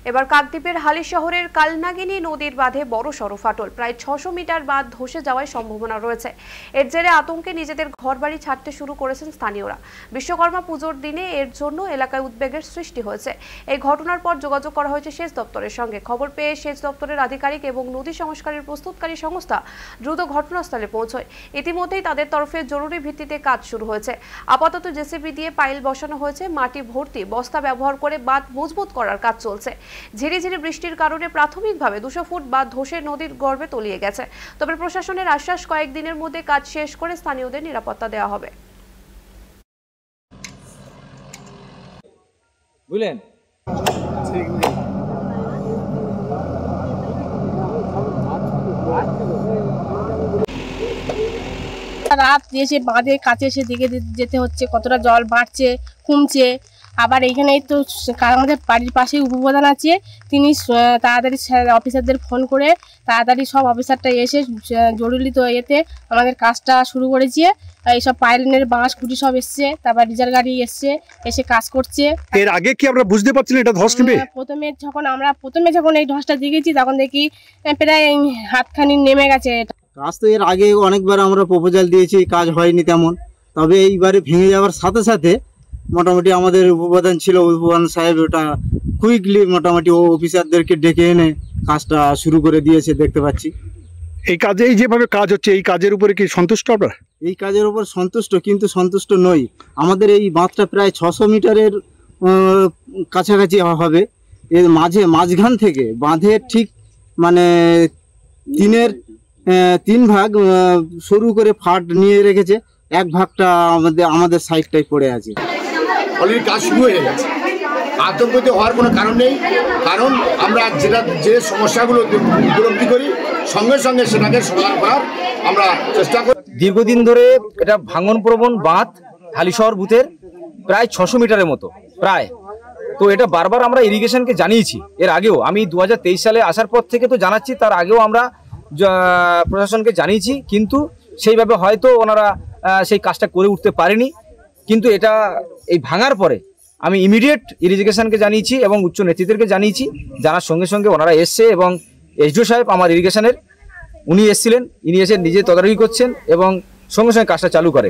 এবার কাকদ্বীপের হালি শহরের কালনাগিনী নদীর বাঁধে বড়সড় ফাটল। প্রায় ৬০০ মিটার বাঁধ ধসে যাওয়ার সম্ভাবনা রয়েছে। এর জেরে আতঙ্কে নিজেদের ঘরবাড়ি ছাড়তে শুরু করেছেন স্থানীয়রা। বিশ্বকর্মা পুজোর দিনে এর জন্য এলাকায় উদ্বেগের সৃষ্টি হয়েছে। এই ঘটনার পর যোগাযোগ করা হয়েছে সেচ দপ্তরের সঙ্গে। খবর পেয়ে সেচ দপ্তরের আধিকারিক এবং নদী সংস্কারের প্রস্তুতকারী সংস্থা দ্রুত ঘটনাস্থলে পৌঁছয়। ইতিমধ্যেই তাদের তরফে জরুরি ভিত্তিতে কাজ শুরু হয়েছে। আপাতত জেসিবি দিয়ে পাইল বসানো হয়েছে। মাটি ভর্তি বস্তা ব্যবহার করে বাঁধ মজবুত করার কাজ চলছে। ঝিরিঝিরি বৃষ্টির কারণে প্রাথমিকভাবে ২০০ ফুট বাঁধ ধসে নদীর গর্ভে তলিয়ে গেছে। তবে প্রশাসনের আশ্বাস, কয়েকদিনের মধ্যে কাজ শেষ করে স্থানীয়দের নিরাপত্তা দেওয়া হবে। বুঝলেন? রাত এসে বাঁধে কাছে এসে দেখে যেতে হচ্ছে কতটা জল বাড়ছে, কমছে। আবার এইখানেই তো আমাদের বাড়ির পাশেই উপপ্রধান আছে, তিনি তাড়াতাড়ি অফিসারদের ফোন করে তাড়াতাড়ি সব অফিসারটা এসে জরুরি তো এতে আমাদের কাজটা শুরু করেছে। এইসব পাইলিনের বাঁশ খুঁটি সব এসছে, তারপর ডিজার গাড়ি এসছে, এসে কাজ করছে। এর আগে কি আমরা বুঝতে পারছিলেন এটা ধস নেবে? প্রথমে যখন এই ধসটা দেখেছি তখন দেখি প্রায় হাতখানি নেমে গেছে। কাজ তো এর আগে অনেকবার আমরা প্রপোজাল দিয়েছি, কাজ হয়নি তেমন। তবে এইবারে ভেঙে যাওয়ার সাথে সাথে মোটামুটি আমাদের উপপ্রধান ছিল, উপপ্রধান সাহেব ওটা কুইকলি মোটামুটি ও অফিসারদেরকে ডেকে এনে কাজটা শুরু করে দিয়েছে দেখতে পাচ্ছি। এই কাজে এই যেভাবে কাজ হচ্ছে, এই কাজের উপরে কি সন্তুষ্ট আপনারা? এই কাজের উপর সন্তুষ্ট, কিন্তু সন্তুষ্ট নই। আমাদের এই বাঁধটা প্রায় ৬০০ মিটারের কাছাকাছি হবে। এর মাঝখান থেকে বাঁধের ঠিক মানে ৩ ভাগ সরু করে ফাট নিয়ে রেখেছে, এক ভাগটা আমাদের সাইডটাই পড়ে আছে। অলরেডি কাজ শুরু হয়ে গেছে। আতঙ্কিত হওয়ার কোনো কারণ নেই, কারণ আমরা যে সমস্যাগুলো উপলব্ধি করি সঙ্গে সঙ্গে সেটাকে সমাধান করার আমরা চেষ্টা করি। দীর্ঘদিন ধরে এটা ভাঙন প্রবণ বাঁধ, হালিশহর বুথের প্রায় ৬০০ মিটারের মতো প্রায়। তো এটা বারবার আমরা ইরিগেশনকে জানিয়েছি। এর আগেও আমি 2023 সালে আসার পর থেকে তো জানাচ্ছি, তার আগেও আমরা প্রশাসনকে জানিয়েছি, কিন্তু সেইভাবে হয়তো ওনারা সেই কাজটা করে উঠতে পারেনি। কিন্তু এটা এই ভাঙার পরে আমি ইমিডিয়েট ইরিগেশনকে জানিয়েছি এবং উচ্চ নেতৃত্বকে জানিয়েছি। জানার সঙ্গে সঙ্গে ওনারা এসছে এবং এসডিও সাহেব আমার ইরিগেশনের উনি এসেছিলেন, ইনি এসে নিজে তদারকি করছেন এবং সঙ্গে সঙ্গে কাজটা চালু করে।